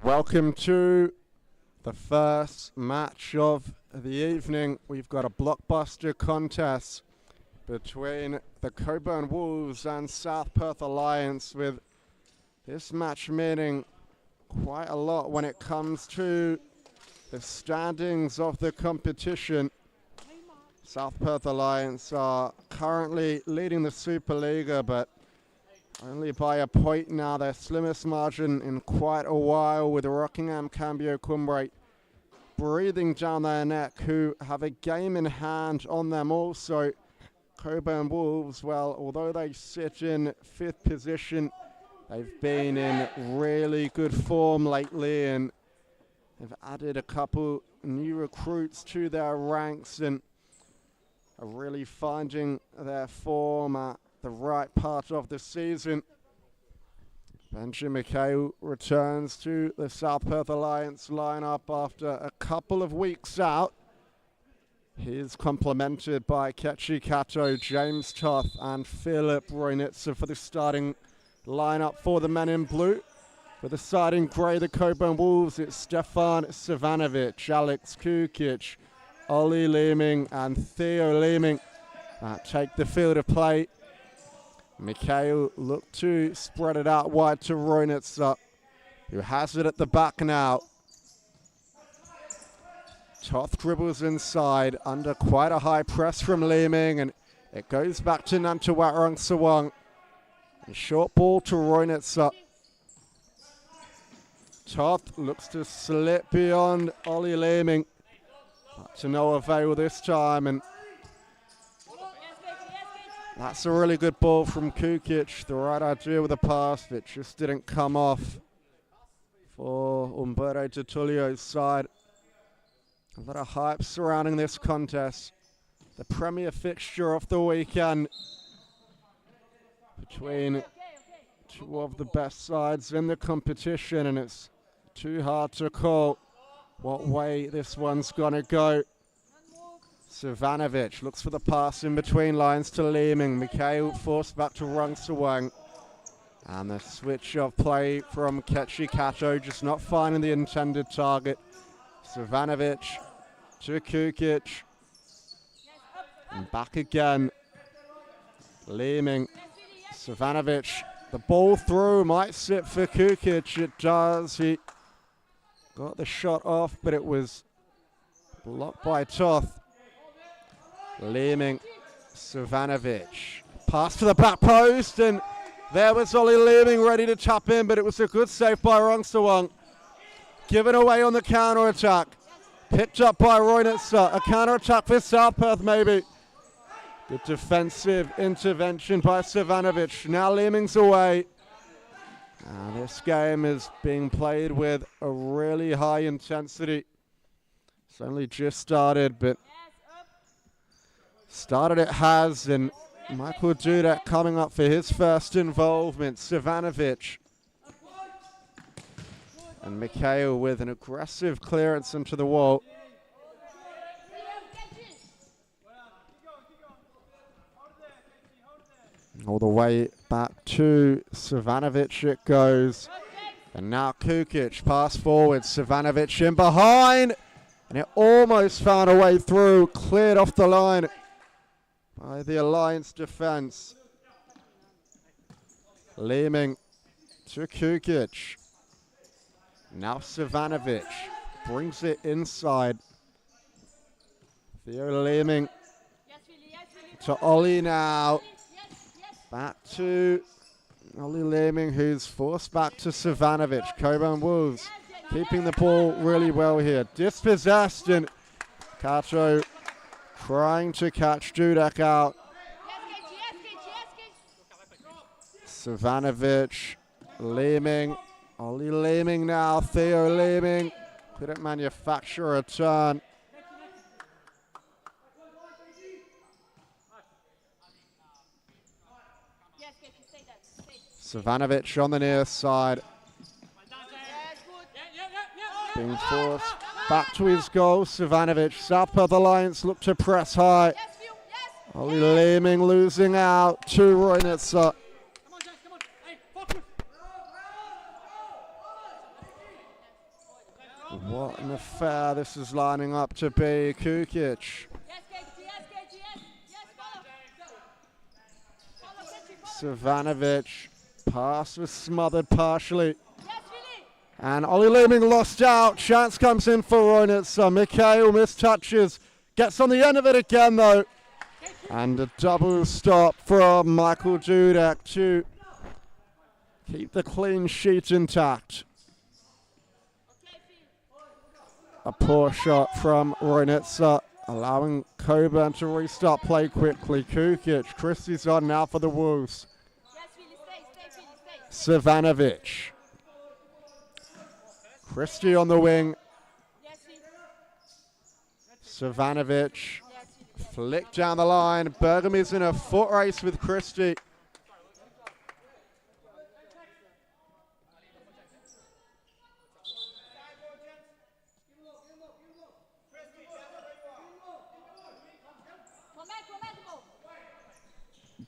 Welcome to the first match of the evening. We've got a blockbuster contest between the Cockburn Wolves and South Perth Alliance, with this match meaning quite a lot when it comes to the standings of the competition. South Perth Alliance are currently leading the Supa-Liga, but only by a point now, their slimmest margin in quite a while, with Rockingham Cambio Cumbre breathing down their neck, who have a game in hand on them also. Cockburn Wolves, well, although they sit in 5th position, they've been in really good form lately and have added a couple new recruits to their ranks and are really finding their form at the right part of the season. Benjamin McHale returns to the South Perth Alliance lineup after a couple of weeks out. He is complemented by Ketchi Kato, James Toth and Philip Roynitzer for the starting lineup for the men in blue. For the side in grey, the Cockburn Wolves, it's Stefan Savanovic, Alex Kukic, Ollie Leeming and Theo Leeming take the field of play. Mikhail looked to spread it out wide to Roynitzer, who has it at the back now. Toth dribbles inside under quite a high press from Leeming, and it goes back to Namtawat Sawang. A short ball to Roynitzer. Toth looks to slip beyond Ollie Leeming, but to no avail this time, and that's a really good ball from Kukic. The right idea with the pass, it just didn't come off for Umberto Tertullio's side. A lot of hype surrounding this contest. The premier fixture of the weekend between two of the best sides in the competition, and it's too hard to call what way this one's gonna go. Savanovic looks for the pass in between lines to Leeming. Mikhail forced back to Rungsawang. And the switch of play from Ketchi Kato, just not finding the intended target. Savanovic to Kukic. And back again. Leeming. Savanovic. The ball through might sit for Kukic. It does. He got the shot off, but it was blocked by Toth. Leeming, Savanovic, pass to the back post, and there was Ollie Leeming ready to tap in, but it was a good save by Rungsawang. Given away on the counter-attack. Picked up by Roynitzer. A counter-attack for South Perth maybe. Good defensive intervention by Savanovic. Now Leeming's away. This game is being played with a really high intensity. It's only just started, but started it has, and Michael Dudek coming up for his first involvement. Savanovic. And Mikhail with an aggressive clearance into the wall. All the way back to Savanovic it goes. And now Kukic, pass forward, Savanovic in behind. And it almost found a way through, cleared off the line by the Alliance defense. Leeming to Kukic. Now Savanovic brings it inside. Theo Leeming to Ollie now. Back to Ollie Leeming, who's forced back to Savanovic. Cockburn Wolves keeping the ball really well here. Dispossessed, and Kato trying to catch Dudek out. Savanovic, Leeming, Ollie Leeming now, Theo Leeming. Couldn't manufacture a turn. Savanovic on the near side. Being forced back to his goal. Savanovic. South Perth Alliance look to press high. Ollie Leeming losing out to What an affair this is lining up to be. Kukic. Savanovic. Pass was smothered partially. And Ollie Leeming lost out. Chance comes in for Roynitzer. Mikhail mistouches. Gets on the end of it again though. And a double stop from Michael Dudek to keep the clean sheet intact. A poor shot from Roynitzer, allowing Cockburn to restart play quickly. Kukic, Christie's on now for the Wolves. Savanovic. Christie on the wing. Savanovic. Flick down the line. Bergamy's in a foot race with Christie.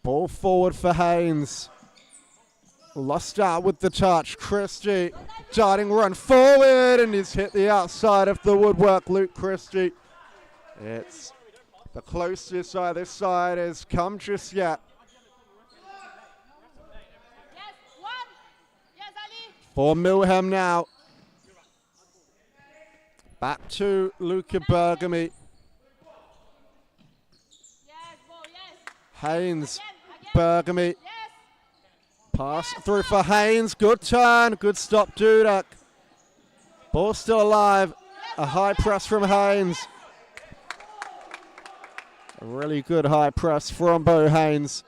Ball forward for Haynes. Lost out with the touch. Christie darting run forward, and he's hit the outside of the woodwork. Luke Christie. It's the closest either side has come just yet. For Milham now. Back to Luca Bergamy. Haynes. Bergamy. Pass through for Haynes. Good turn. Good stop, Dudek. Ball still alive. A high press from Haynes. A really good high press from Bo Haynes.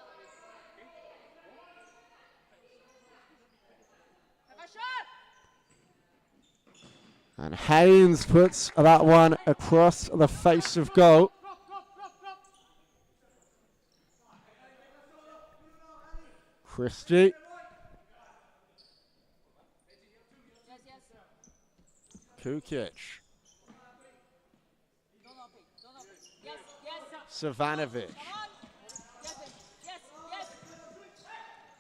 And Haynes puts that one across the face of goal. Christie. Kukic. Savanovic.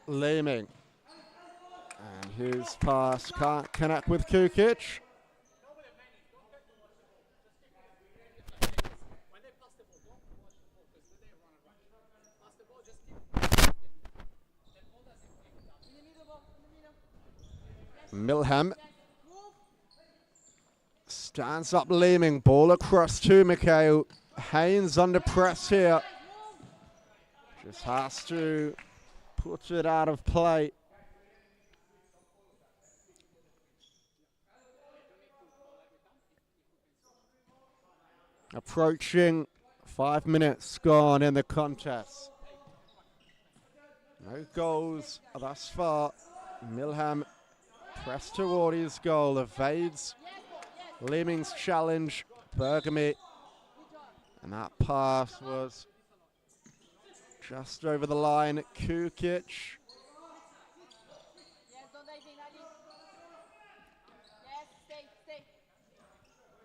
Leeming. And his pass can't connect with Kukic. Milham stands up Leeming, ball across to Mikhail. Haynes under press here. Just has to put it out of play. Approaching 5 minutes gone in the contest. No goals thus far. Milham press toward his goal, evades Leeming's challenge. Bergamy, and that pass was just over the line. Kukic.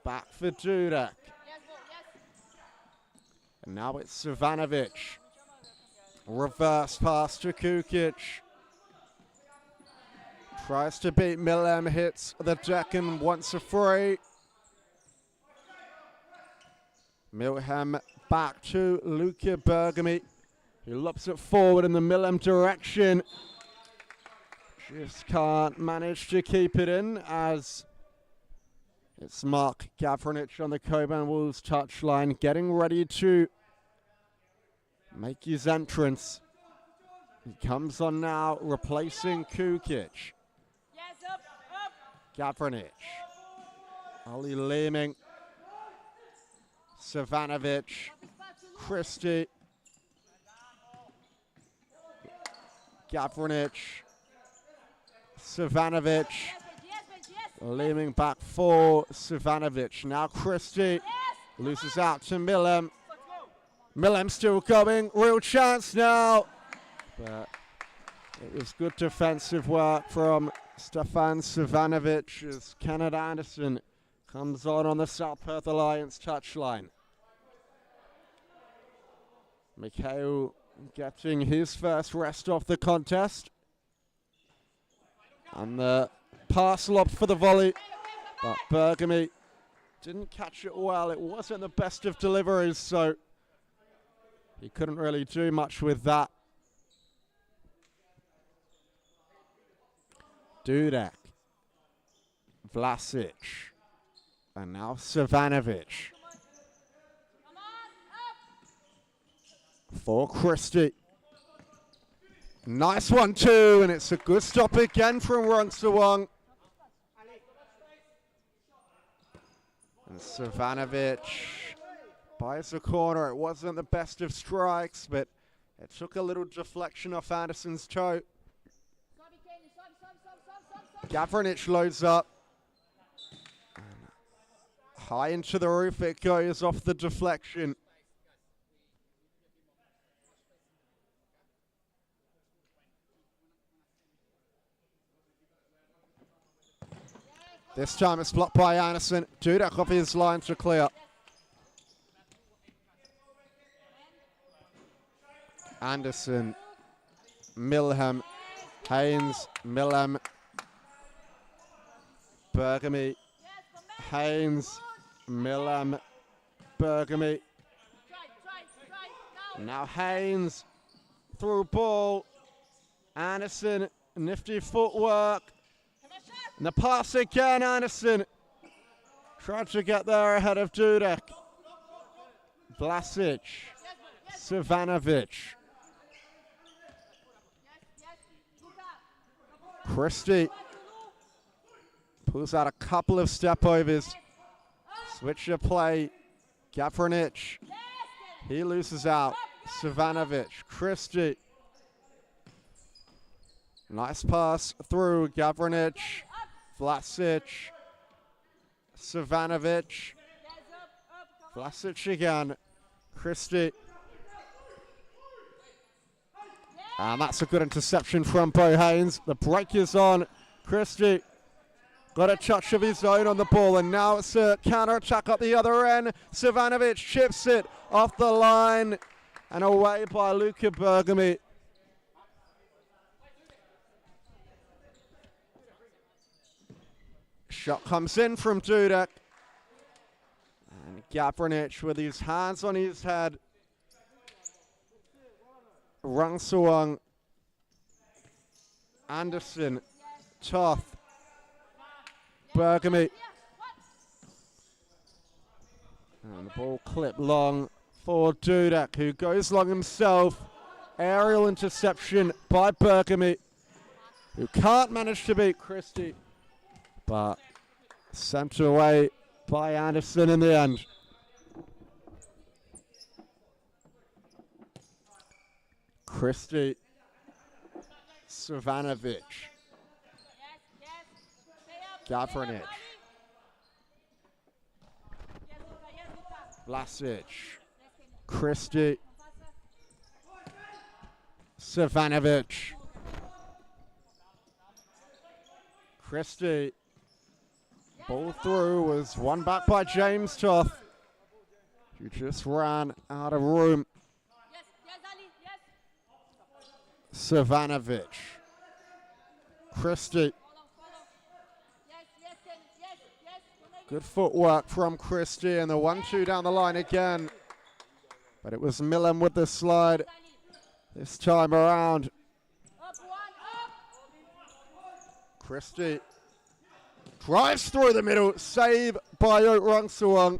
Back for Dudek. And now it's Savanovic. Reverse pass to Kukic. Tries to beat Milham, hits the deck and wants a free. Milham back to Luca Bergamy. He lobs it forward in the Milham direction. Just can't manage to keep it in as it's Mark Gavranich on the Cockburn Wolves touchline, getting ready to make his entrance. He comes on now, replacing Kukic. Gavranich. Ollie Leeming. Savanovic. Christie. Gavranich. Savanovic. Leeming back for Savanovic. Now Christie. Loses out to Milham. Milham still going. Real chance now. But it was good defensive work from Stefan Savanovic as Kenneth Anderson comes on the South Perth Alliance touchline. Mikhail getting his first rest off the contest. And the pass lobbed for the volley. But Bergamy didn't catch it well. It wasn't the best of deliveries, so he couldn't really do much with that. Dudek, Vlasic, and now Savanovic. For Christie. Nice 1-2, and it's a good stop again from Runsawang. And Savanovic buys the corner. It wasn't the best of strikes, but it took a little deflection off Anderson's toe. Gavranic loads up. High into the roof it goes off the deflection. This time it's blocked by Anderson. Dudek off his line to clear. Anderson, Milham, Haynes, Milham, Bergamy, Haynes, Milham, Bergamy. Now Haynes, through ball. Anderson, nifty footwork. And the pass again, Anderson. Tried to get there ahead of Dudek. Vlasic, Savanovic. Christie pulls out a couple of step-overs. Switch of play. Gavranic. He loses out. Savanovic. Christie. Nice pass through. Gavranic. Vlasic. Savanovic. Vlasic again. Christie. And that's a good interception from Bo Haynes. The break is on. Christie got a touch of his own on the ball, and now it's a counter-attack up the other end. Savanovic chips it off the line and away by Luca Bergamy. Shot comes in from Dudek. And Gavranic with his hands on his head. Runsawang, Anderson, Toth, Bergamy. And the ball clipped long for Dudek, who goes long himself. Aerial interception by Bergamy, who can't manage to beat Christie, but sent away by Anderson in the end. Christie, Savanovic, Gavranic, Vlasic, Christie, Savanovic, Christie, ball through, was won back by James Toth, who just ran out of room. Savanovic, Christie. Good footwork from Christie, and the 1-2 down the line again. But it was Milham with the slide this time around. Christie drives through the middle, save by Runsawang.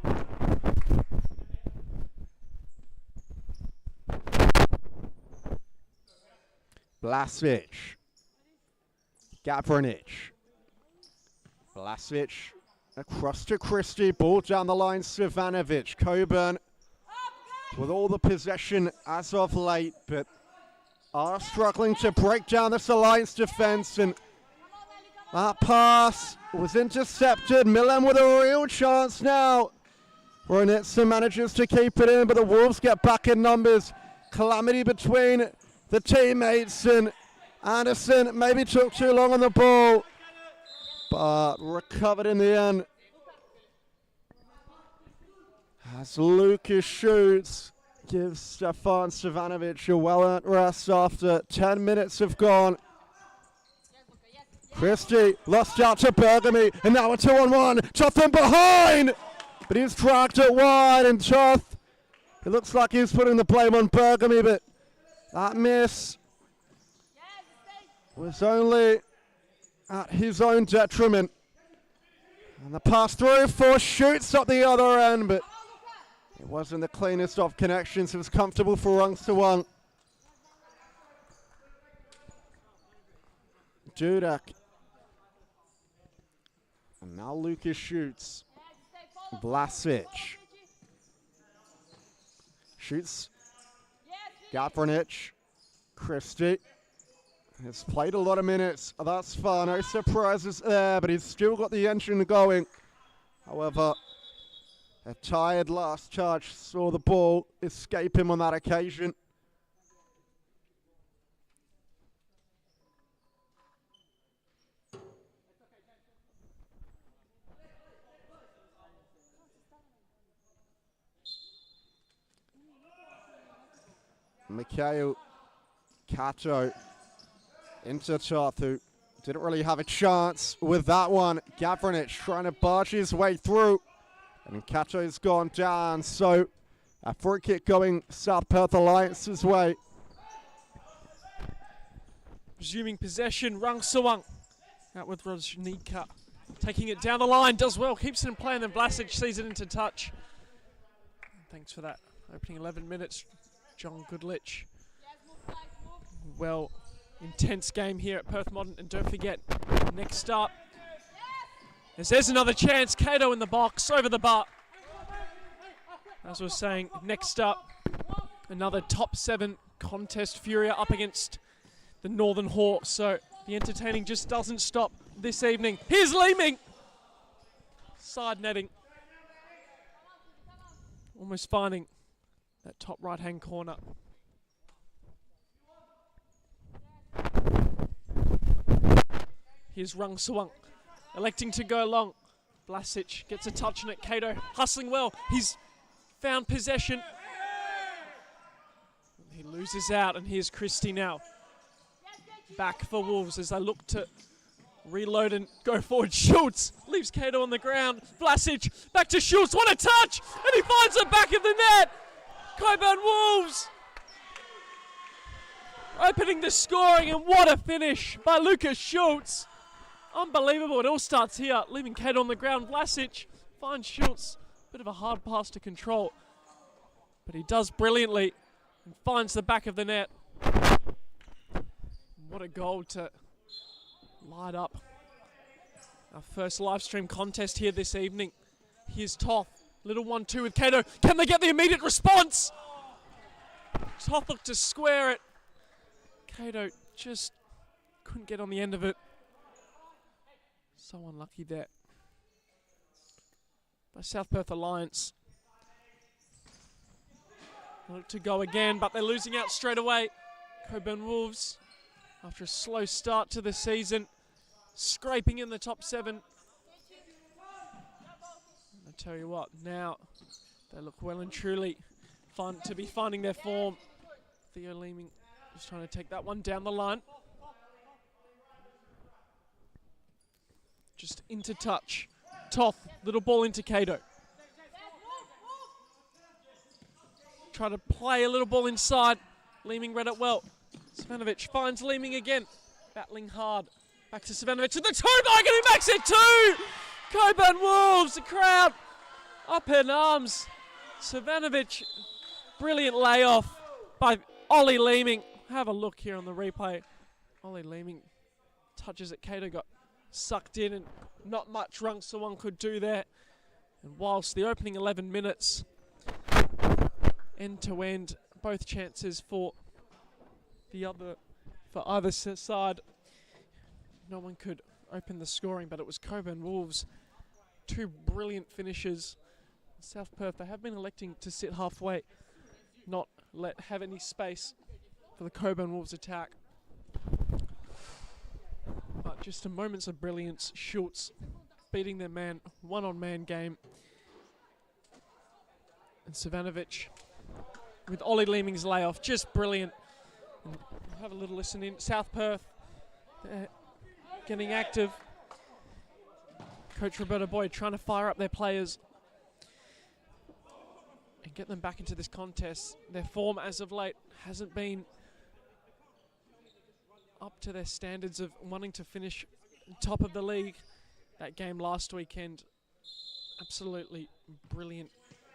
Vlasic, Gavranic, Vlasic across to Christie, ball down the line, Savanovic, Cockburn with all the possession as of late, but are struggling to break down this Alliance defense, and that pass was intercepted. Milham with a real chance now. Ronitsa manages to keep it in, but the Wolves get back in numbers. Calamity between the teammates, and Anderson maybe took too long on the ball, but recovered in the end. As Lucas shoots, gives Stefan Savanovic a well-earned rest after 10 minutes have gone. Christie lost out to Bergamy, and now a 2-on-1. Toth in behind, but he's tracked it wide, and Toth, it looks like he's putting the blame on Bergamy, but that miss was only at his own detriment. And the pass through for Shoots up the other end, but it wasn't the cleanest of connections. It was comfortable for Rungsawang. Dudek. And now Lucas Shoots. Blasic. Shoots. Gavranich. Christie. He's played a lot of minutes thus far. No surprises there, but he's still got the engine going. However, a tired last charge saw the ball escape him on that occasion. Mikhail Kato into Toth, who didn't really have a chance with that one. Gavranich trying to barge his way through, and Kato's gone down, so a free kick going South Perth Alliance's way. Resuming possession, Rungsawang out with Rajnika, taking it down the line, does well, keeps it in play, and then Blasic sees it into touch. Thanks for that. Opening 11 minutes, John Goodlich. Well, intense game here at Perth Modern, and don't forget, next up, as there's another chance, Cato in the box, over the bar. As I was saying, next up, another top 7 contest, Furia up against the Northern Hawks, so the entertaining just doesn't stop this evening. Here's Leeming! Side netting. Almost finding that top right-hand corner. Here's Rungsawang, electing to go long. Blasic gets a touch on it. Cato hustling well. He's found possession. He loses out, and here's Christie now. Back for Wolves as they look to reload and go forward. Schultz leaves Cato on the ground. Blasic back to Schultz. What a touch! And he finds the back of the net. Cockburn Wolves opening the scoring, and what a finish by Lucas Schultz. Unbelievable. It all starts here, leaving Cato on the ground. Blasic finds Schultz. Bit of a hard pass to control, but he does brilliantly and finds the back of the net. What a goal to light up our first live stream contest here this evening. Here's Toth. Little 1-2 with Cato. Can they get the immediate response? Toth looked to square it. Cato just couldn't get on the end of it. So unlucky there by South Perth Alliance. Look to go again, but they're losing out straight away. Cockburn Wolves, after a slow start to the season, scraping in the top 7. I tell you what, now they look well and truly fun to be finding their form. Theo Leeming is trying to take that one down the line. Just into touch. Toth, little ball into Cato. Try to play a little ball inside. Leeming read it well. Savanovic finds Leeming again. Battling hard. Back to Savanovic to the toe bag, and he makes it 2! Cockburn Wolves, the crowd up in arms. Savanovic, brilliant layoff by Ollie Leeming. Have a look here on the replay. Ollie Leeming touches it. Cato got sucked in, and not much Rungsawang could do there. And whilst the opening 11 minutes, end to end, both chances for either side, no one could open the scoring, but it was Cockburn Wolves. 2 brilliant finishes. South Perth, they have been electing to sit halfway, not have any space for the Cockburn Wolves attack. But just a moments of brilliance. Schultz beating their man, one-on-man game. And Savanovic with Ollie Leeming's layoff, just brilliant. And we'll have a little listen in. South Perth, getting active. Coach Roberto Boyd trying to fire up their players and get them back into this contest. Their form as of late hasn't been up to their standards of wanting to finish top of the league. That game last weekend, absolutely brilliant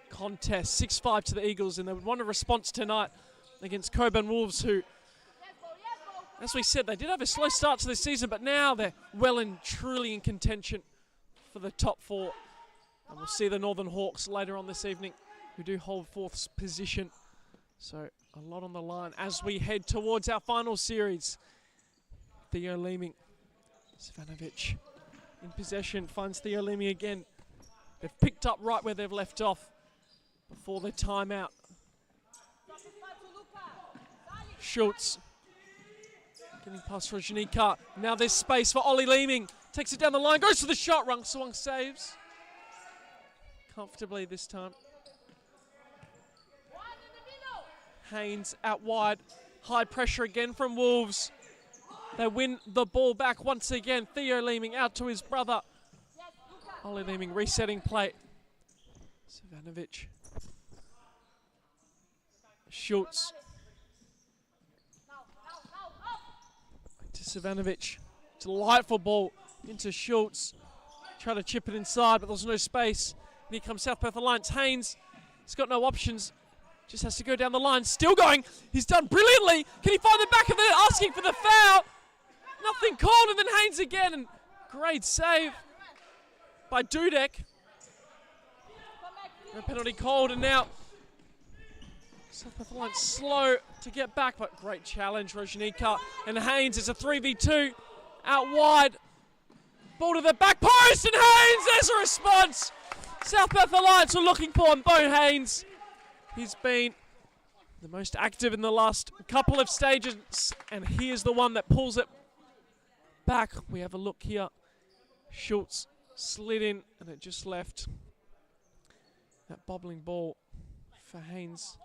contest. 6-5 to the Eagles, and they would want a response tonight against Cockburn Wolves, who, as we said, they did have a slow start to the season, but now they're well and truly in contention for the top 4. And we'll see the Northern Hawks later on this evening, who do hold 4th position. So a lot on the line as we head towards our final series. Theo Leeming, Savanovic in possession, finds Theo Leeming again. They've picked up right where they've left off before the timeout. Schultz getting past Rajnika. Now there's space for Ollie Leeming. Takes it down the line, goes for the shot. Rung Swung saves comfortably this time. Haynes out wide. High pressure again from Wolves. They win the ball back once again. Theo Leeming out to his brother. Ollie Leeming resetting play. Savanovic. Schultz. To Savanovic. Delightful ball into Schultz. Try to chip it inside, but there's no space. And here comes South Perth Alliance. Haynes. He's got no options. Just has to go down the line. Still going. He's done brilliantly. Can he find the back of it? Asking for the foul. Nothing called, and then Haynes again. And great save by Dudek. No penalty called, and now South Perth Alliance slow to get back, but great challenge. Rojnika and Haynes. It's a 3v2 out wide. Ball to the back post, and Haynes, there's a response. South Perth Alliance were looking for him. Bo Haynes. He's been the most active in the last couple of stages, and he is the one that pulls it back. We have a look here. Schultz slid in, and it just left that bobbling ball for Haynes.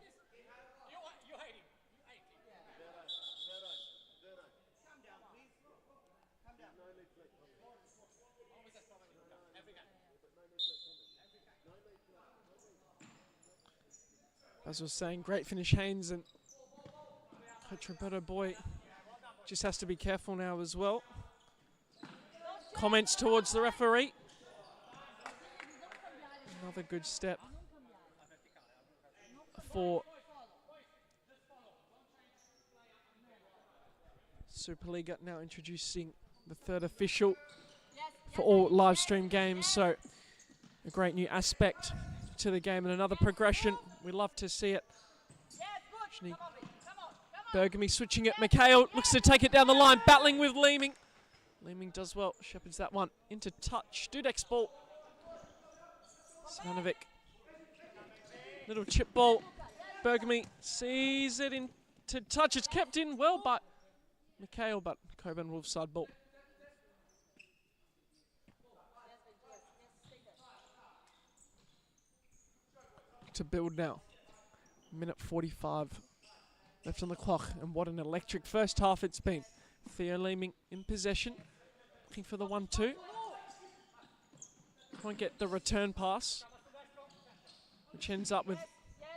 As I was saying, great finish, Haynes, and Coach Roberto Boy just has to be careful now as well. Comments towards the referee. Another good step for Supa-Liga, now introducing the 3rd official for all live stream games, so a great new aspect to the game and another progression. We love to see it. Bergamy switching it. Mikhail looks to take it down the line, battling with Leeming. Leeming does well, shepherds that one into touch. Dudek's ball. Savanovic. Little chip ball. Bergamy sees it into touch. It's kept in well by Mikhail, but Cockburn Wolves side ball. To build now. Minute 45 left on the clock, and what an electric first half it's been. Theo Leeming in possession, looking for the 1-2. Won't get the return pass, which ends up with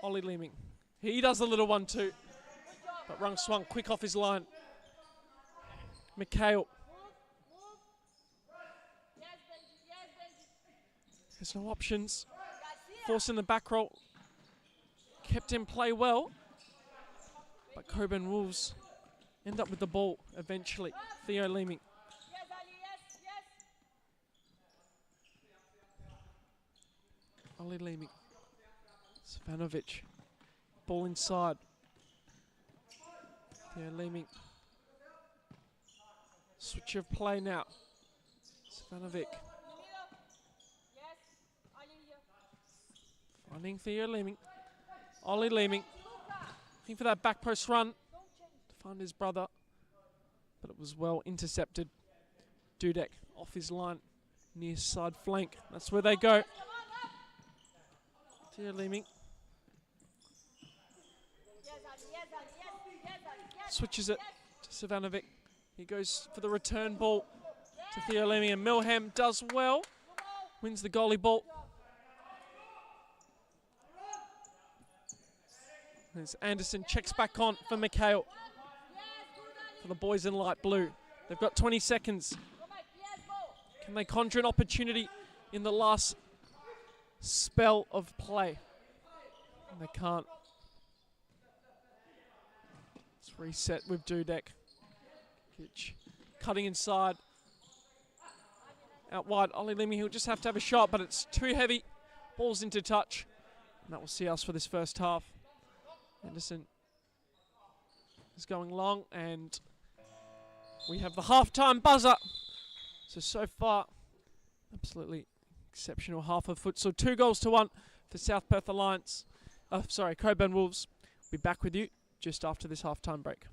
Ollie Leeming. He does the little 1-2, but Rung Swung quick off his line. Mikhail. There's no options. Forcing the back roll. Kept in play well, but Cockburn Wolves end up with the ball eventually. Theo Leeming. Ollie Leeming. Savanovic. Ball inside. Theo Leeming. Switch of play now. Savanovic. Finding Theo Leeming. Ollie Leeming, looking for that back post run to find his brother, but it was well intercepted. Dudek off his line, near side flank. That's where they go. Theo Leeming. Switches it to Savanovic. He goes for the return ball. to Theo Leeming, and Milham does well. Wins the goalie ball. As Anderson checks back on for McHale. For the boys in light blue. They've got 20 seconds. Can they conjure an opportunity in the last spell of play? And they can't. Let's reset with Dudek. Cutting inside. Out wide, Ollie Leeming, he'll just have to have a shot, but it's too heavy. Ball's into touch. And that will see us for this first half. Anderson is going long, and we have the half-time buzzer. So far, absolutely exceptional half of futsal. 2-1 for South Perth Alliance. Cockburn Wolves. We'll be back with you just after this half-time break.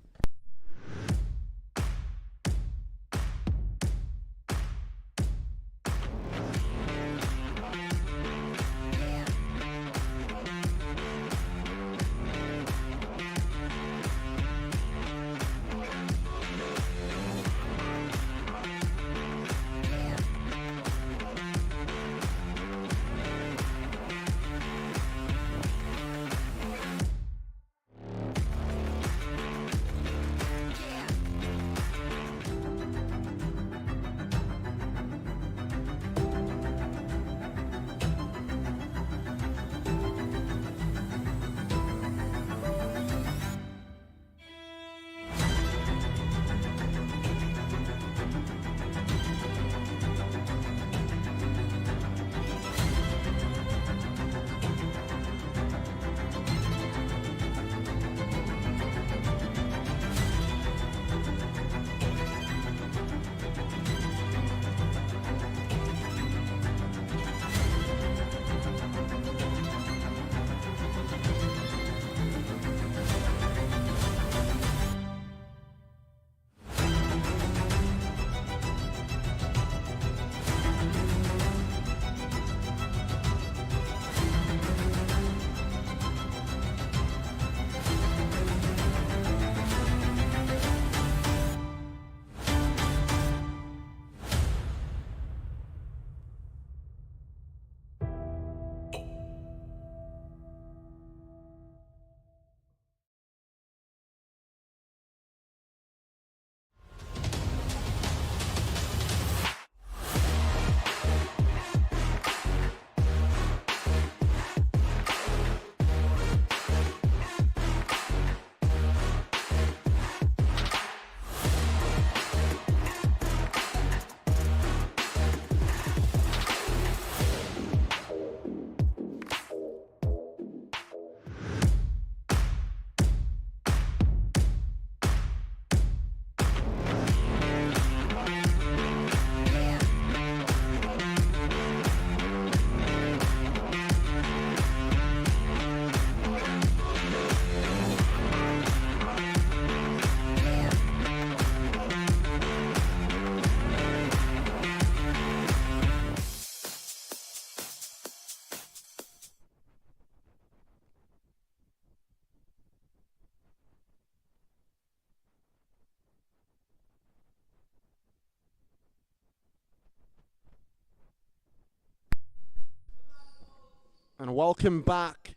And welcome back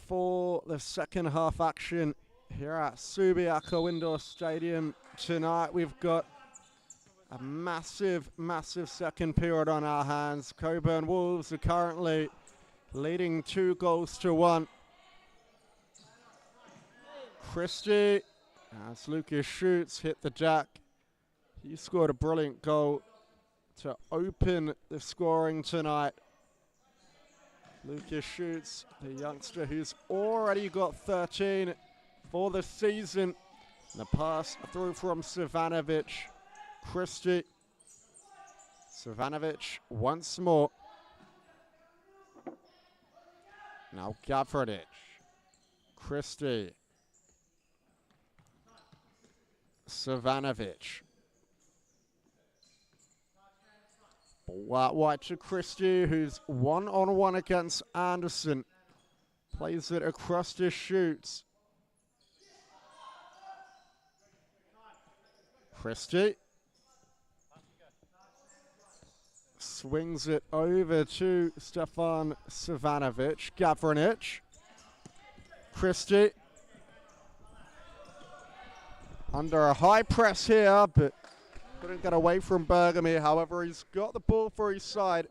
for the second half action here at Supa-Liga Indoor Stadium. Tonight we've got a massive second period on our hands. Cockburn Wolves are currently leading 2-1. Christie, as Lucas shoots, hit the jack. He scored a brilliant goal to open the scoring tonight. Lucas shoots, the youngster who's already got 13 for the season. The pass through from Savanovic. Christie. Savanovic once more. Now Gavranic. Christie. Savanovic. Wide to Christie, who's one-on-one against Anderson. Plays it across the shoots. Christie. swings it over to Stefan Savanovic. Gavranic. Christie. Under a high press here, but couldn't get away from Bergamy. However, he's got the ball for his side.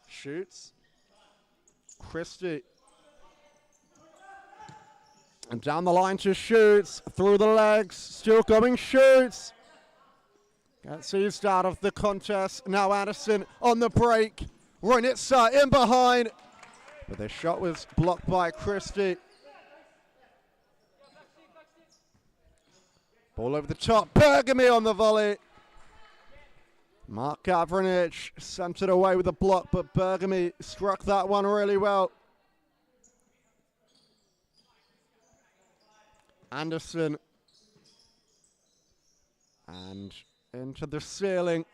Shoots. Christie. And down the line to Shoots. Through the legs. Still going Shoots. Gets eased out of the contest. Now Anderson on the break. Roynitsa in behind. But the shot was blocked by Christie. Ball over the top. Bergamy on the volley. Mark Gavranic sent it away with a block, but Bergamy struck that one really well. Anderson. And into the ceiling.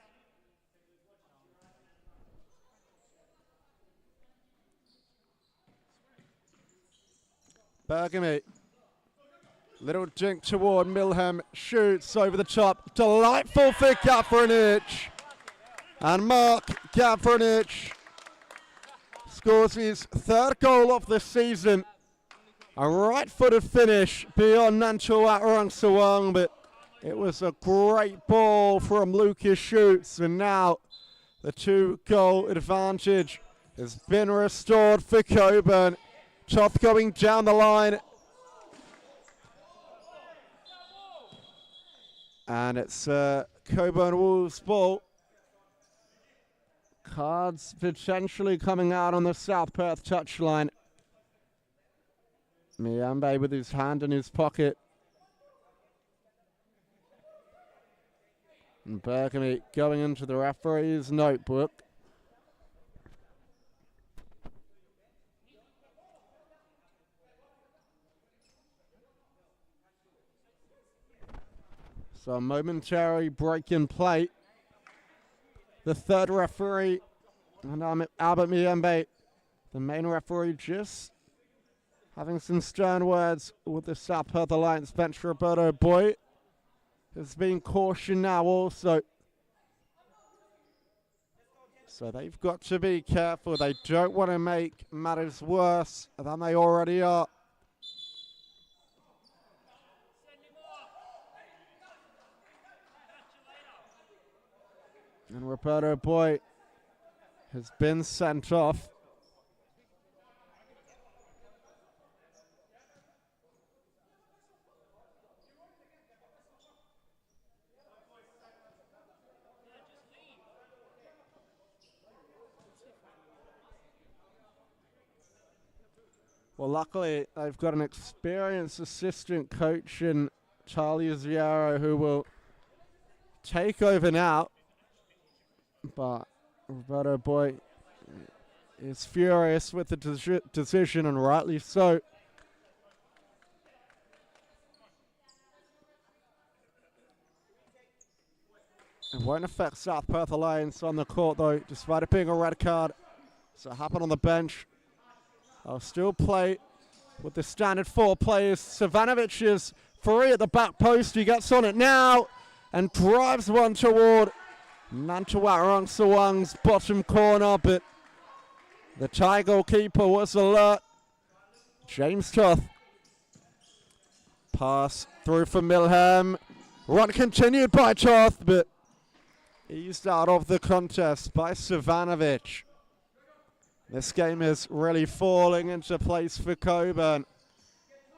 Bergamy. Little dink toward Milham. Shoots over the top. Delightful for Gavranic. And Mark Gavranic scores his third goal of the season. A right-footed finish beyond Nantuat Rangsawang, but it was a great ball from Lucas Shoots, and now the 2-goal advantage has been restored for Cockburn. Toth going down the line. And it's Cockburn Wolves ball. Cards potentially coming out on the South Perth touchline. Miambe with his hand in his pocket. And Bergamy going into the referee's notebook. So a momentary break in play. The third referee, and Albert Miambe, the main referee, just having some stern words with the South Perth Alliance bench. Roberto Boy has been cautioned now also. So they've got to be careful. They don't want to make matters worse than they already are. And Roberto Boy has been sent off. Well, luckily, they've got an experienced assistant coach in Charlie Ziaro who will take over now. But Roberto Boy is furious with the decision, and rightly so. It won't affect South Perth Alliance on the court, though, despite it being a red card. So it happened on the bench. I'll still play with the standard 4 players. Savanovic is free at the back post. He gets on it now and drives one toward Nantuat Rangsawang's bottom corner, but the Thai goalkeeper was alert. James Toth. Pass through for Milham. Run continued by Toth, but eased out of the contest by Savanovic. This game is really falling into place for Cockburn.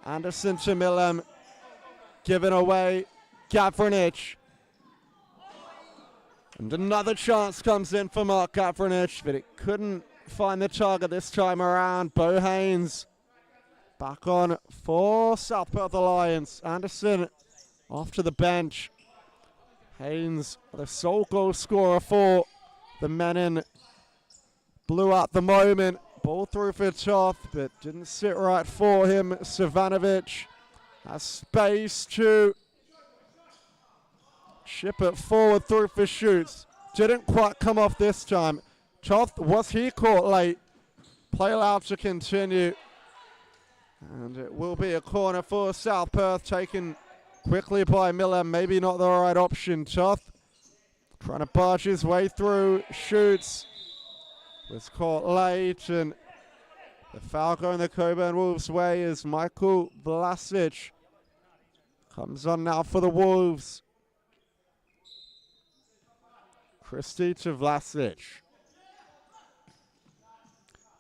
Anderson to Milham. Given away. Gavranic. And another chance comes in for Mark Gavranic, but it couldn't find the target this time around. Bo Haynes back on for South Perth Alliance. Anderson off to the bench. Haynes, the sole goal scorer for the Menin. Blew out the moment. Ball through for Toth, but didn't sit right for him. Savanovic has space to chip it forward through for Shoots. Didn't quite come off this time. Toth was he caught late. Play allowed to continue. And it will be a corner for South Perth, taken quickly by Miller. Maybe not the right option. Toth trying to barge his way through, shoots. Was caught late, and the foul going the Cockburn Wolves' way is Michael Vlasic. Comes on now for the Wolves. Christie to Vlasic.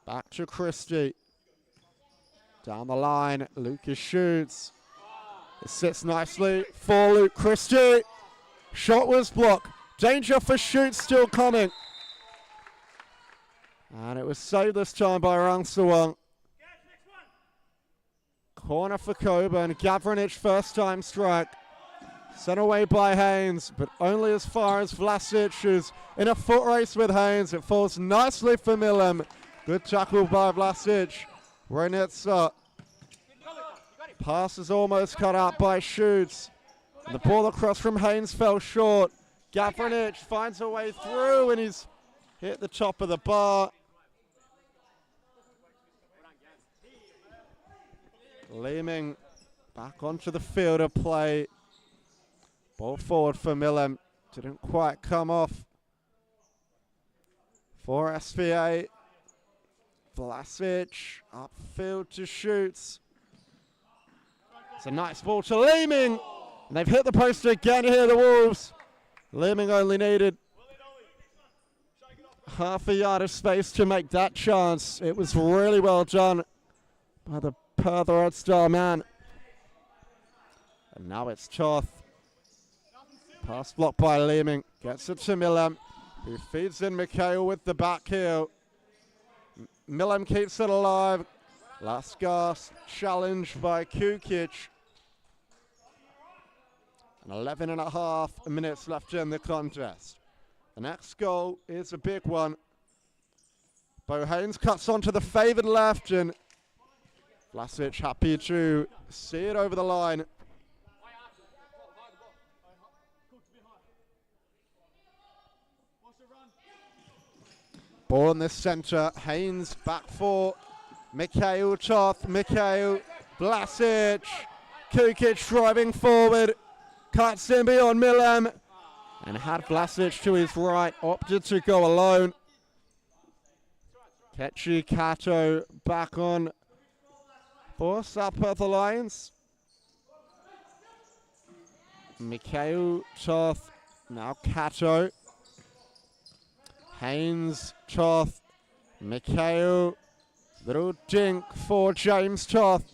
Back to Christie. Down the line, Lucas shoots. It sits nicely for Luke Christie. Shot was blocked. Danger for Shoot still coming. And it was saved this time by Rangsawang. Corner for Cockburn. Gavranich first time strike. Sent away by Haynes, but only as far as Vlasic, who's in a foot race with Haynes. It falls nicely for Milam. Good tackle by Vlasic. Renitsa. Pass is almost cut out by Shoots. And the ball across from Haynes fell short. Gavranich finds a way through, and he's hit the top of the bar. Leeming back onto the field of play. Ball forward for Milam. Didn't quite come off for SVA. Vlasic upfield to Shoots. It's a nice ball to Leeming. And they've hit the post again here, the Wolves. Leeming only needed half a yard of space to make that chance. It was really well done by the Perth Red Star man. And now it's Toth. Pass blocked by Leeming. Gets it to Milam, who feeds in Mikhail with the back heel. Milam keeps it alive. Last gasp challenge by Kukic. And 11.5 minutes left in the contest. The next goal is a big one. Bo Haynes cuts onto the favoured left, and Vlasic happy to see it over the line. Ball in the centre. Haynes back for Mikhail Toth. Mikhail Vlasic. Kukic driving forward. Cuts in beyond Milam. And had Vlasic to his right. Opted to go alone. Kechi Kato back on for South Perth Alliance. Mikhail Toth. Now Kato. Haynes, Toth, Mikhail, little dink for James Toth,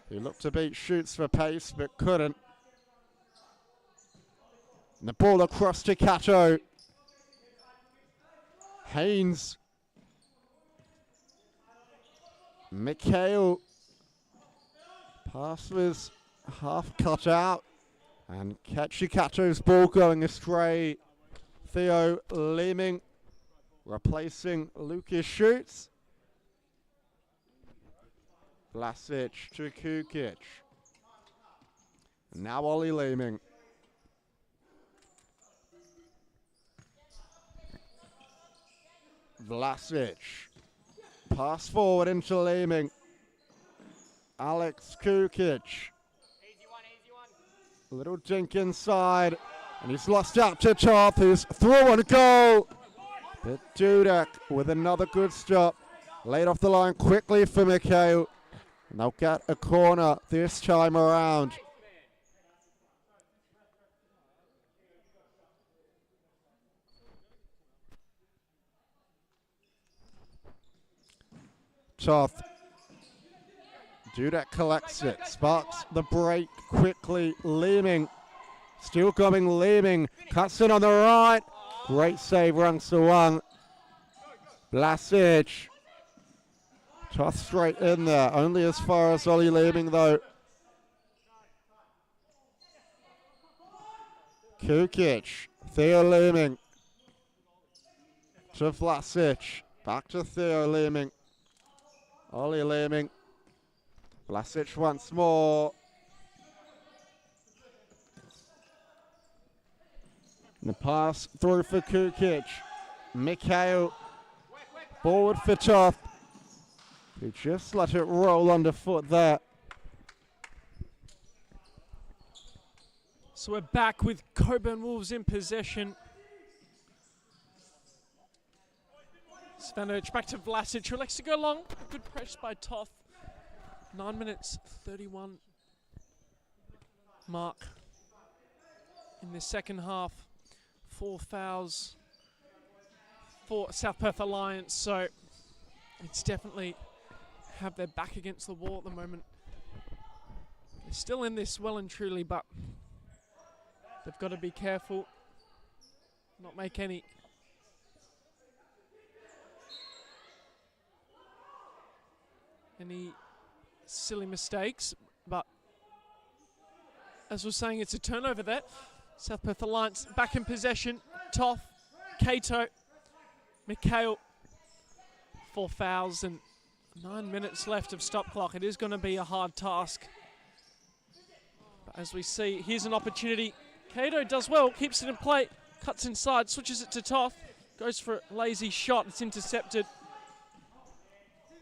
who looked to beat Shoots for pace but couldn't. And the ball across to Kato. Haynes, Mikhail, pass was half cut out, and Kechi Kato's ball going astray. Theo Leeming replacing Lucas Shoots. Vlasic to Kukic. Now Ollie Leeming. Vlasic. Pass forward into Leeming. Alex Kukic. Little dink inside. And he's lost out to Toth, who's through and goal. But Dudek with another good stop. Laid off the line quickly for Mikhail. And they'll get a corner this time around. Toth. Dudek collects it. Sparks the break quickly. Leeming. Still coming Leeming. Cuts it on the right. Great save, Rang Sawang. Vlasic. Toth straight in there. Only as far as Ollie Leeming, though. Kukic. Theo Leeming. To Vlasic. Back to Theo Leeming. Ollie Leeming. Vlasic once more. The pass through for Kukic. Mikhail forward for Toth. He just let it roll underfoot there. So we're back with Cockburn Wolves in possession. Svanovic back to Vlasic, who likes to go long. Good press by Toth. 9 minutes 31 mark in the second half. 4 fouls for South Perth Alliance, so it's definitely have their back against the wall at the moment. They're still in this well and truly, but they've got to be careful, not make any silly mistakes. But as we're saying, it's a turnover there. South Perth Alliance back in possession. Toth, Cato, Mikhail. 4 fouls and 9 minutes left of stop clock. It is going to be a hard task. But as we see, here's an opportunity. Cato does well, keeps it in play, cuts inside, switches it to Toth, goes for a lazy shot. It's intercepted.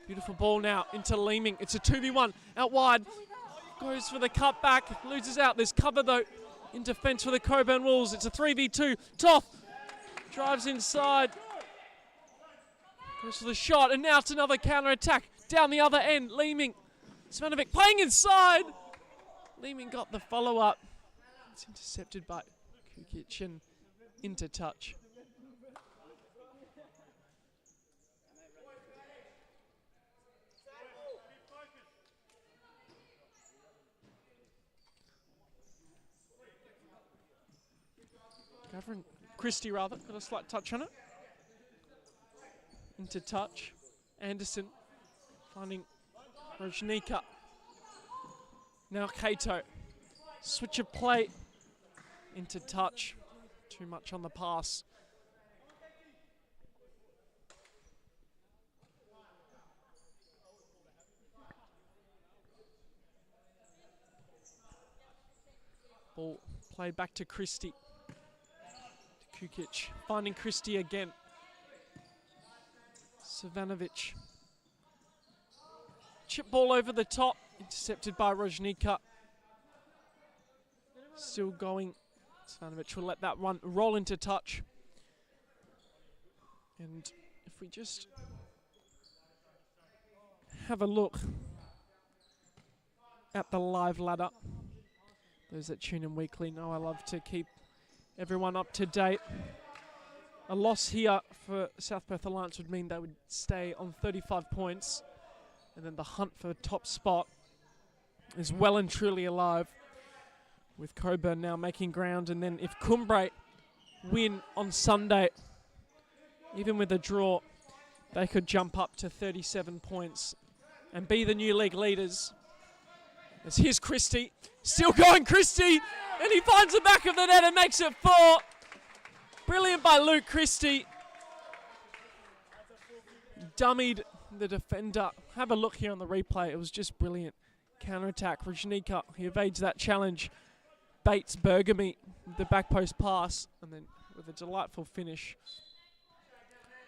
Beautiful ball now into Leeming. It's a 2v1 out wide. Goes for the cutback, loses out. There's cover though in defence for the Cockburn Wolves. It's a 3v2. Toth drives inside. Goes for the shot, and now it's another counter-attack. Down the other end, Leeming. Svanovic playing inside. Leeming got the follow-up. It's intercepted by Kukic and into touch. Christie rather, got a slight touch on it. Into touch. Anderson finding Rojnika. Now Cato. Switch of play. Into touch. Too much on the pass. Ball played back to Christie. Kukic finding Christie again. Savanovic. Chip ball over the top. Intercepted by Rojnika. Still going. Savanovic will let that one roll into touch. And if we just have a look at the live ladder. Those that tune in weekly know I love to keep everyone up to date. A loss here for South Perth Alliance would mean they would stay on 35 points. And then the hunt for the top spot is well and truly alive, with Cockburn now making ground. And then if Cumbrae win on Sunday, even with a draw, they could jump up to 37 points and be the new league leaders. As here's Christie, still going Christie, and he finds the back of the net and makes it 4. Brilliant by Luke Christie. Dummied the defender. Have a look here on the replay. It was just brilliant. Counter-attack. Rojnika, he evades that challenge. Bates Bergamy with the back post pass, and then with a delightful finish.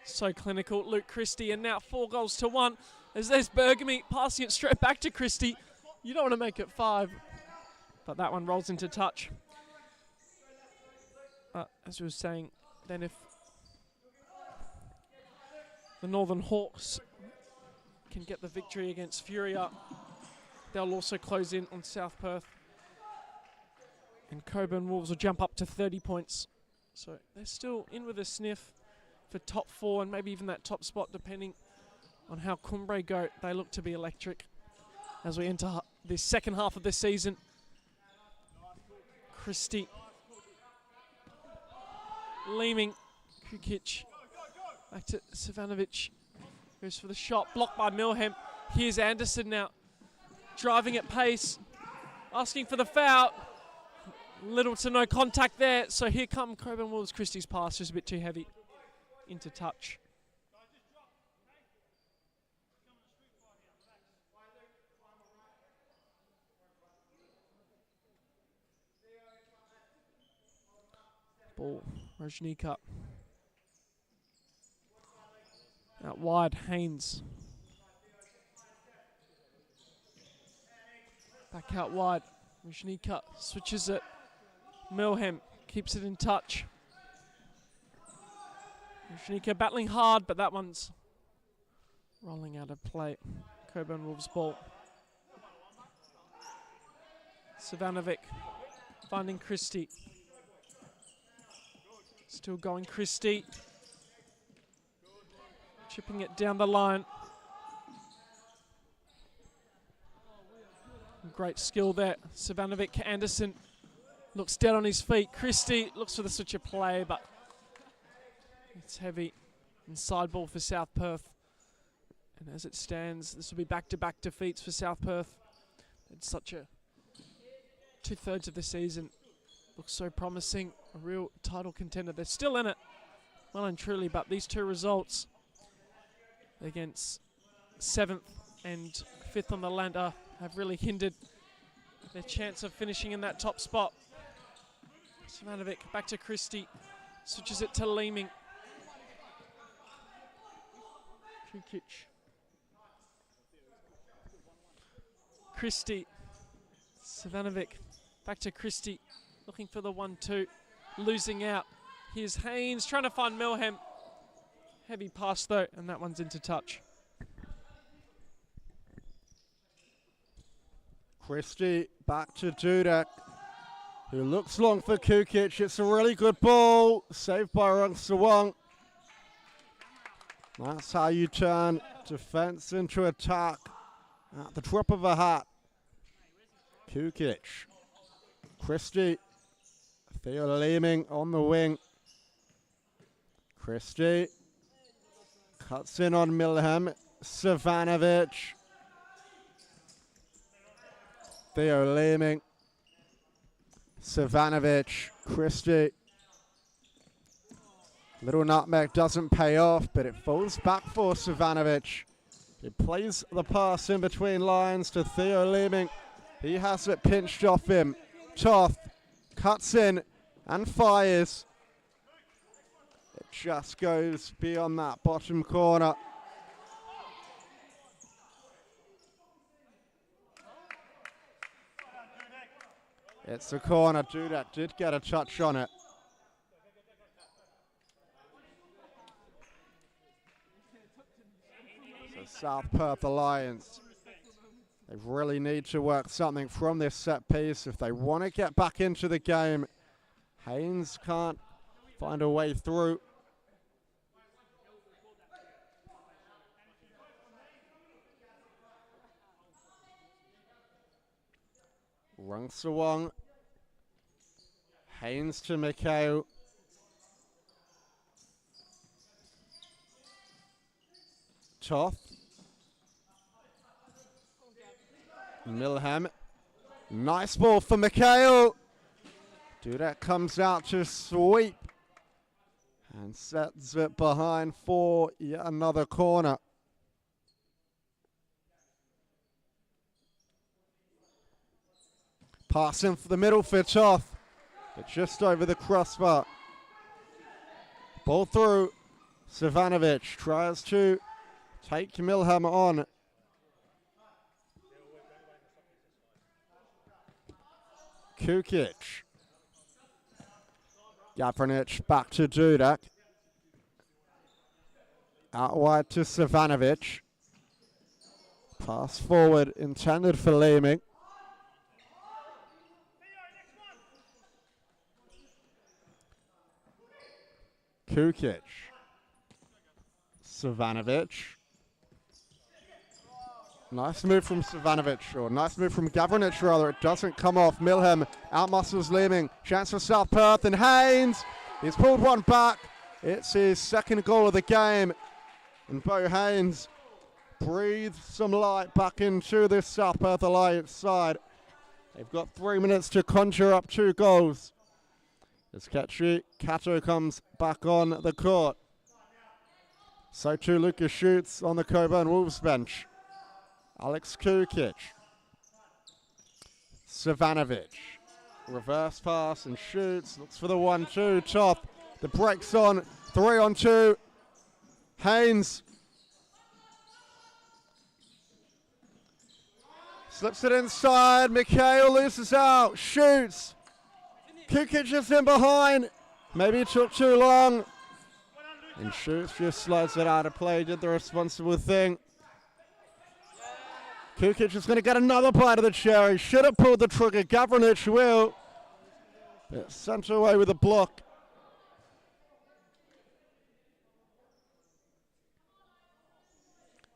So clinical, Luke Christie, and now 4-1 as there's Bergamy passing it straight back to Christie. You don't want to make it 5, but that one rolls into touch. As we were saying, then if the Northern Hawks can get the victory against Furia, they'll also close in on South Perth. And Cockburn Wolves will jump up to 30 points. So they're still in with a sniff for top 4 and maybe even that top spot, depending on how Cumbrae go. They look to be electric as we enter this second half of the season. Christie. Leeming. Kukic. Back to Savanovic. Goes for the shot. Blocked by Milham. Here's Anderson now. Driving at pace. Asking for the foul. Little to no contact there. So here come Cockburn Wolves. Christie's pass just a bit too heavy. Into touch. Ball, Rojnika. Out wide, Haynes. Back out wide, Rojnika switches it. Milham keeps it in touch. Shanika battling hard, but that one's rolling out of play. Cockburn Wolves ball. Savanovic finding Christie. Still going Christie. Chipping it down the line. Great skill there. Savanovic, Anderson looks dead on his feet. Christie looks for the switch of play, but it's heavy. Inside ball for South Perth. And as it stands, this will be back-to-back defeats for South Perth. It's such a 2/3 of the season. Looks so promising. A real title contender. They're still in it, well and truly, but these two results against 7th and 5th on the ladder have really hindered their chance of finishing in that top spot. Savanovic back to Christie, switches it to Leeming. Kukic. Christie. Savanovic back to Christie, looking for the 1-2, losing out. Here's Haynes trying to find Milham. Heavy pass though, and that one's into touch. Christie back to Dudek, who looks long for Kukic. It's a really good ball, saved by Rungsawong. That's how you turn defense into attack at the drop of a hat. Kukic, Christie, Theo Leeming on the wing. Christie cuts in on Milham, Savanovic. Theo Leeming, Savanovic, Christie. Little nutmeg doesn't pay off, but it falls back for Savanovic. He plays the pass in between lines to Theo Leeming. He has it pinched off him. Toth cuts in and fires. It just goes beyond that bottom corner. It's a corner. Dudek did get a touch on it. So South Perth Alliance, they really need to work something from this set piece if they want to get back into the game. Haynes can't find a way through. Rungsawong. Haynes to Mikhail. Toth. Milham. Nice ball for Mikhail. Dudek comes out to sweep and sets it behind for yet another corner. Passing for the middle for Toth, but just over the crossbar. Ball through. Savanovic tries to take Milham on. Kukic. Gavranic back to Dudek. Out wide to Savanovic. Pass forward intended for Leeming. Kukic. Savanovic. Nice move from Savanovic, or nice move from Gavranic rather. It doesn't come off. Milham outmuscles Leeming. Chance for South Perth, and Haynes. He's pulled one back. It's his second goal of the game. And Bo Haynes breathes some light back into this South Perth Alliance side. They've got 3 minutes to conjure up 2 goals. As Kato comes back on the court. So too Lucas shoots on the Cockburn Wolves bench. Alex Kukic. Savanovic. Reverse pass and shoots. Looks for the 1-2. Toth. The break's on. 3-on-2. Haynes. Slips it inside. Mikhail loses out. Shoots. Kukic is in behind. Maybe it took too long. And Shoots just slides it out of play, did the responsible thing. Kukic is going to get another bite of the cherry. Should have pulled the trigger. Gavranic will. But sent away with a block.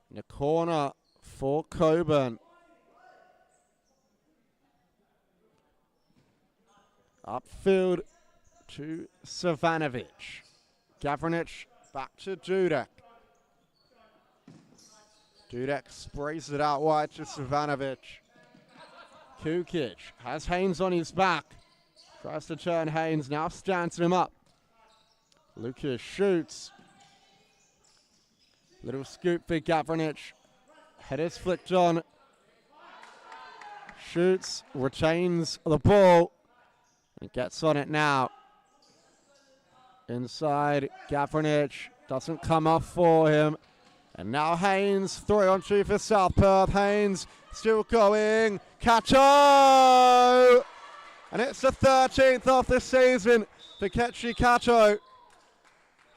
In the corner for Cockburn. Upfield to Savanovic. Gavranic back to Dudek. Dudek sprays it out wide to Savanovic. Kukic has Haynes on his back. Tries to turn Haynes, now stands him up. Lucas shoots. Little scoop for Gavranic. Headers flicked on. Shoots, retains the ball. And gets on it now. Inside, Gavranic doesn't come off for him. And now Haynes, 3-on-2 for South Perth. Haynes still going. Cato! And it's the 13th of the season for Ketchi Cato.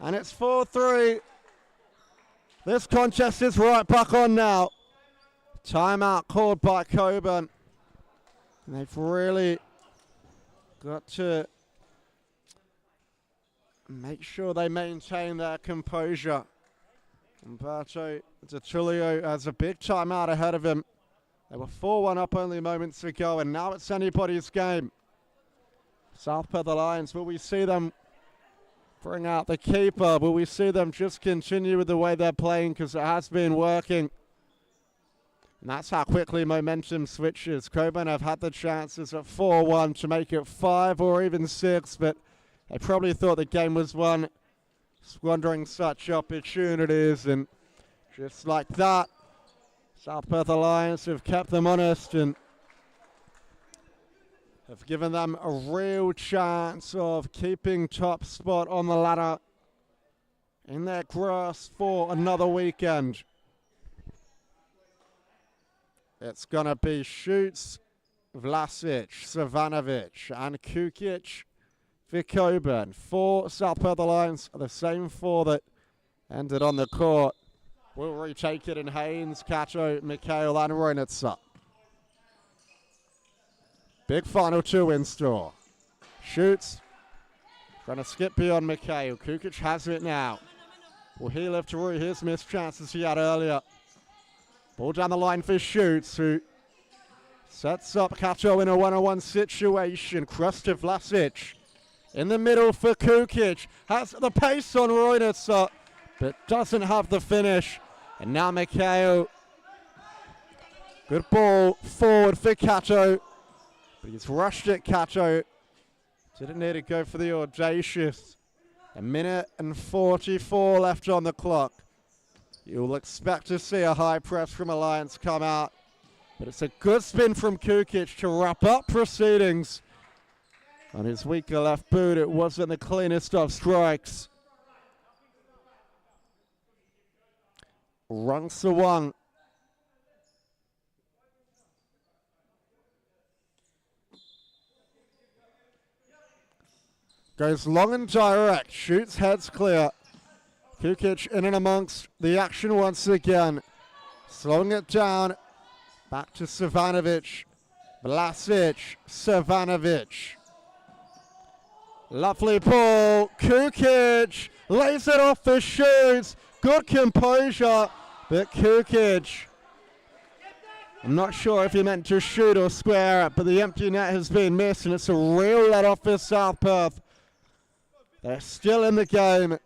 And it's 4-3. This contest is right back on now. Timeout called by Cockburn. And they've really got to make sure they maintain their composure. Umberto Di Tullio has a big timeout ahead of him. They were 4-1 up only moments ago, and now it's anybody's game. South Perth Alliance, will we see them bring out the keeper? Will we see them just continue with the way they're playing, because it has been working? And that's how quickly momentum switches. Cockburn have had the chances at 4-1 to make it 5 or even 6, but they probably thought the game was won, squandering such opportunities. And just like that, South Perth Alliance have kept them honest and have given them a real chance of keeping top spot on the ladder in their grasp for another weekend. It's going to be Shoots, Vlasic, Savanovic, and Kukic for Cockburn. 4 South Perth Alliance, the same 4 that ended on the court. Will retake it in Haynes, Cato, Mikhail, and Roynitsa. Big final 2 in store. Shoots. Going to skip beyond Mikhail. Kukic has it now. Will he live to root his missed chances he had earlier? Ball down the line for Shoots, who sets up Cato in a 1-on-1 situation. Cross to Vlasic. In the middle for Kukic. Has the pace on Roynitsa, but doesn't have the finish. And now Mikhail. Good ball forward for Cato. But he's rushed it, Cato. Didn't need to go for the audacious. 1:44 left on the clock. You'll expect to see a high press from Alliance come out. But it's a good spin from Kukic to wrap up proceedings. On his weaker left boot, it wasn't the cleanest of strikes. Rung Sawang. Goes long and direct, shoots heads clear. Kukic in and amongst the action once again. Slowing it down, back to Savanovic. Vlasic, Savanovic. Lovely ball, Kukic lays it off for Shoots. Good composure, but Kukic, I'm not sure if he meant to shoot or square it, but the empty net has been missed, and it's a real let-off for South Perth. They're still in the game.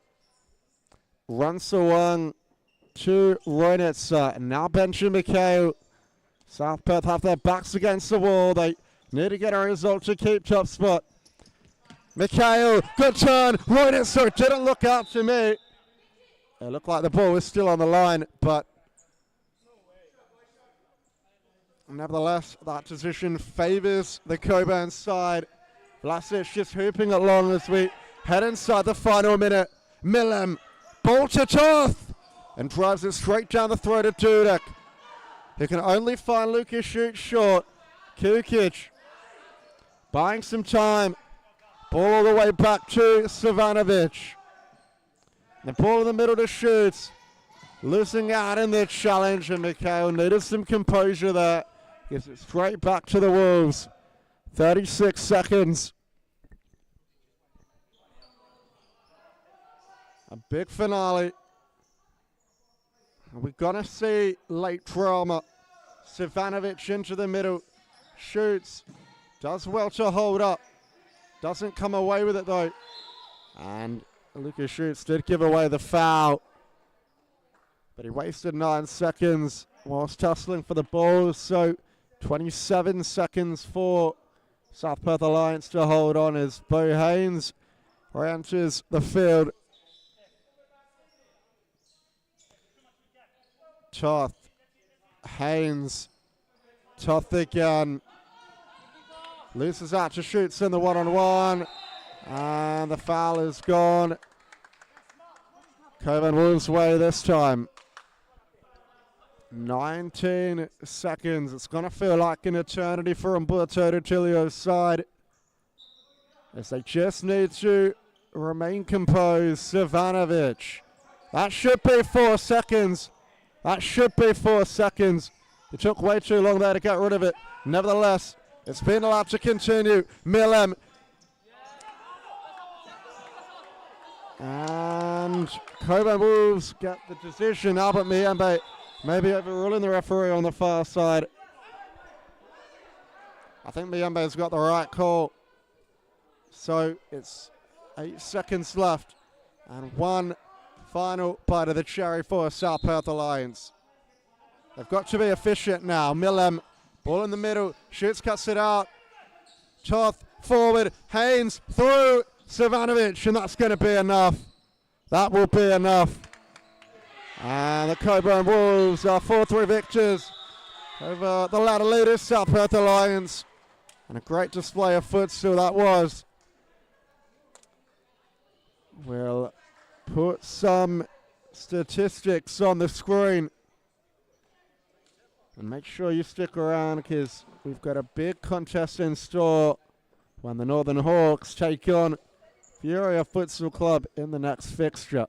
Runsawang to Roynitsa, and now Benjamin Mikhail. South Perth have their backs against the wall. They need to get a result to keep top spot. Mikhail, good turn. Roynitsa didn't look out to me. It looked like the ball was still on the line, but nevertheless, that position favours the Cockburn side. Vlasic just hooping along as we head inside the final minute. Millem, ball to Toth, and drives it straight down the throat of Dudek. He can only find Lucas Shoots short. Kukic buying some time. Ball all the way back to Savanovic. The ball in the middle to shoot. Losing out in the challenge, and Mikhail needed some composure there. Gives it straight back to the Wolves. 36 seconds. A big finale. We're going to see late drama. Savanovic into the middle. Shoots. Does well to hold up. Doesn't come away with it though. And Lucas Schutz did give away the foul. But he wasted 9 seconds whilst tussling for the ball. So 27 seconds for South Perth Alliance to hold on as Bo Haynes re-enters the field. Toth. Haynes. Toth again. Loses out to Schutz in the one-on-one. And the foul is gone. Cockburn Wolves' way this time. 19 seconds. It's going to feel like an eternity for Umberto Rutilio's side, as they just need to remain composed. Savanovic. That should be 4 seconds. That should be 4 seconds. It took way too long there to get rid of it. Nevertheless, it's been allowed to continue. Millem. And Cockburn Wolves get the decision. Albert Miembe maybe overruling the referee on the far side. I think Miembe's got the right call. So it's 8 seconds left. And one final bite of the cherry for South Perth Alliance. They've got to be efficient now. Millem, ball in the middle. Schutz cuts it out. Toth forward. Haynes through. Savanovic, and that's going to be enough. That will be enough. And the Cockburn Wolves are 4-3 victors over the ladder leaders, South Perth Alliance. And a great display of footstool that was. We'll put some statistics on the screen. And make sure you stick around, because we've got a big contest in store when the Northern Hawks take on Furia Futsal Club in the next fixture.